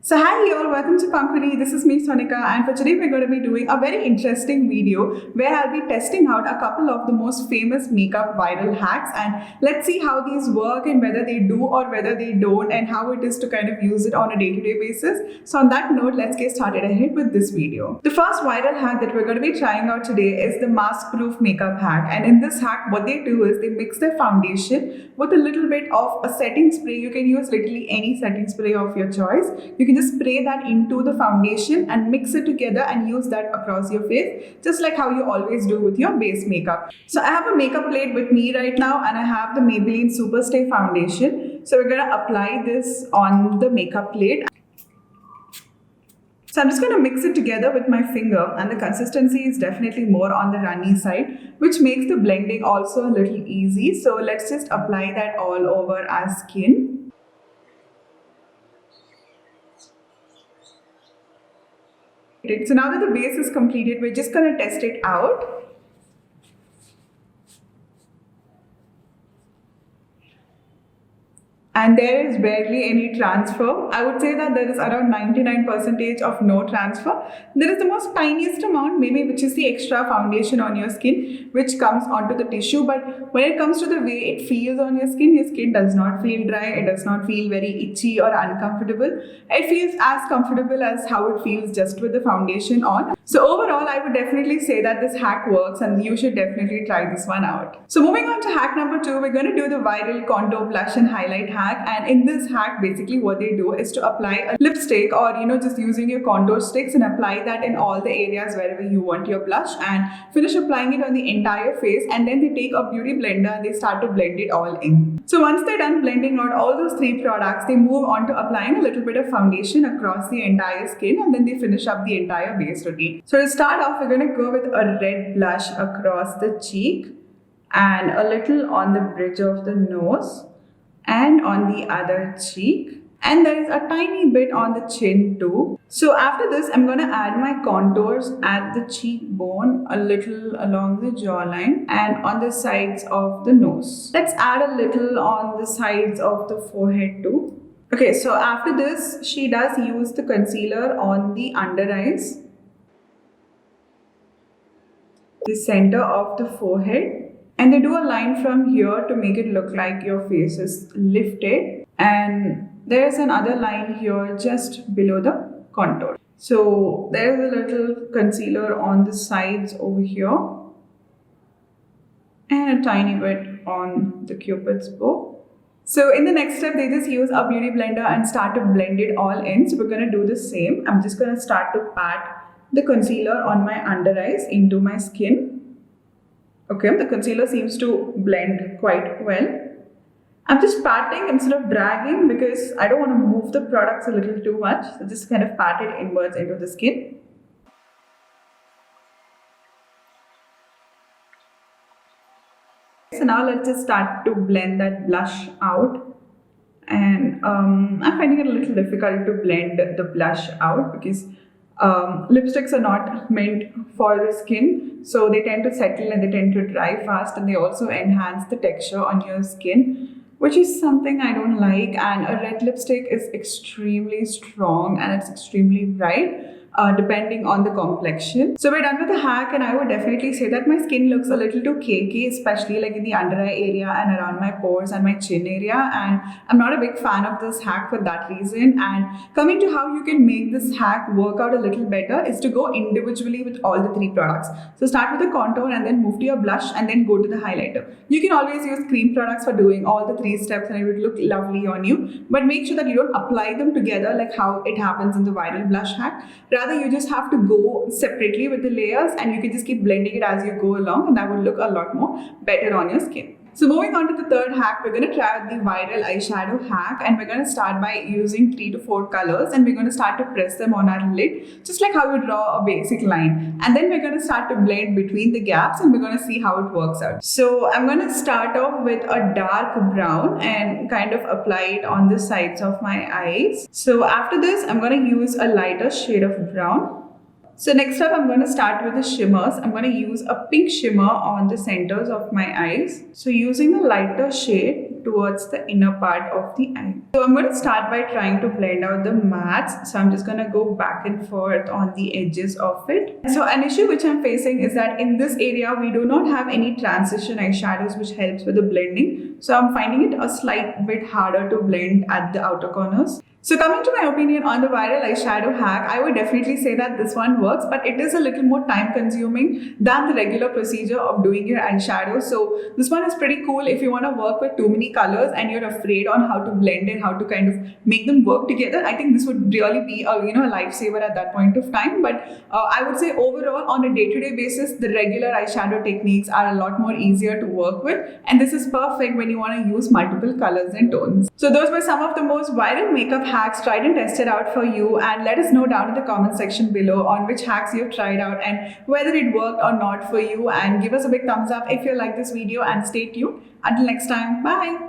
So hi y'all, welcome to Pankuni. This is me Sonika, and for today we're going to be doing a very interesting video where I'll be testing out a couple of the most famous makeup viral hacks, and let's see how these work and whether they do or whether they don't and how it is to kind of use it on a day-to-day basis. So on that note, let's get started ahead with this video. The first viral hack that we're going to be trying out today is the mask-proof makeup hack, and in this hack what they do is they mix their foundation with a little bit of a setting spray. You can use literally any setting spray of your choice. You can just spray that into the foundation and mix it together and use that across your face, just like how you always do with your base makeup. So I have a makeup plate with me right now, and I have the Maybelline Superstay foundation. So we're going to apply this on the makeup plate. So I'm just going to mix it together with my finger, and the consistency is definitely more on the runny side, which makes the blending also a little easy. So let's just apply that all over our skin. So now that the base is completed, we're just going to test it out. And there is barely any transfer. I would say that there is around 99% of no transfer. There is the most tiniest amount, maybe, which is the extra foundation on your skin, which comes onto the tissue. But when it comes to the way it feels on your skin does not feel dry. It does not feel very itchy or uncomfortable. It feels as comfortable as how it feels just with the foundation on. So overall, I would definitely say that this hack works, and you should definitely try this one out. So moving on to hack number 2, we're going to do the viral contour blush and highlight hack. And in this hack, basically what they do is to apply a lipstick, or just using your contour sticks, and apply that in all the areas wherever you want your blush, and finish applying it on the entire face. And then they take a beauty blender and they start to blend it all in. So once they're done blending out all those 3 products, they move on to applying a little bit of foundation across the entire skin, and then they finish up the entire base routine. So to start off, we're going to go with a red blush across the cheek and a little on the bridge of the nose and on the other cheek, and there is a tiny bit on the chin too. So after this, I'm going to add my contours at the cheekbone, a little along the jawline, and on the sides of the nose. Let's add a little on the sides of the forehead too. Okay, so after this, she does use the concealer on the under eyes, the center of the forehead, and they do a line from here to make it look like your face is lifted, and there's another line here just below the contour. So there's a little concealer on the sides over here and a tiny bit on the cupid's bow. So in the next step, they just use a beauty blender and start to blend it all in. So we're going to do the same. I'm just going to start to pat the concealer on my under eyes into my skin. Okay, the concealer seems to blend quite well. I'm just patting instead of dragging because I don't want to move the products a little too much. So just kind of pat it inwards into the skin. So now let's just start to blend that blush out. And I'm finding it a little difficult to blend the blush out because lipsticks are not meant for the skin, so they tend to settle and they tend to dry fast, and they also enhance the texture on your skin, which is something I don't like. And a red lipstick is extremely strong and it's extremely bright, depending on the complexion. So we're done with the hack, and I would definitely say that my skin looks a little too cakey, especially like in the under eye area and around my pores and my chin area, and I'm not a big fan of this hack for that reason. And coming to how you can make this hack work out a little better is to go individually with all the 3 products. So start with the contour and then move to your blush and then go to the highlighter. You can always use cream products for doing all the 3 steps and it would look lovely on you, but make sure that you don't apply them together like how it happens in the viral blush hack. Rather, you just have to go separately with the layers, and you can just keep blending it as you go along, and that would look a lot more better on your skin. So moving on to the third hack, we're going to try out the viral eyeshadow hack, and we're going to start by using 3 to 4 colors, and we're going to start to press them on our lid, just like how you draw a basic line. And then we're going to start to blend between the gaps, and we're going to see how it works out. So I'm going to start off with a dark brown and kind of apply it on the sides of my eyes. So after this, I'm going to use a lighter shade of brown. So next up, I'm going to start with the shimmers. I'm going to use a pink shimmer on the centers of my eyes. So using a lighter shade towards the inner part of the eye. So I'm going to start by trying to blend out the mattes. So I'm just going to go back and forth on the edges of it. So an issue which I'm facing is that in this area, we do not have any transition eyeshadows which helps with the blending. So I'm finding it a slight bit harder to blend at the outer corners. So coming to my opinion on the viral eyeshadow hack, I would definitely say that this one works, but it is a little more time consuming than the regular procedure of doing your eyeshadow. So this one is pretty cool if you want to work with too many colors and you're afraid on how to blend and how to kind of make them work together. I think this would really be a lifesaver at that point of time. But I would say overall on a day-to-day basis, the regular eyeshadow techniques are a lot more easier to work with, and this is perfect when you want to use multiple colors and tones. So those were some of the most viral makeup hacks tried and tested out for you, and let us know down in the comment section below on which hacks you've tried out and whether it worked or not for you, and give us a big thumbs up if you like this video, and stay tuned. Until next time, bye.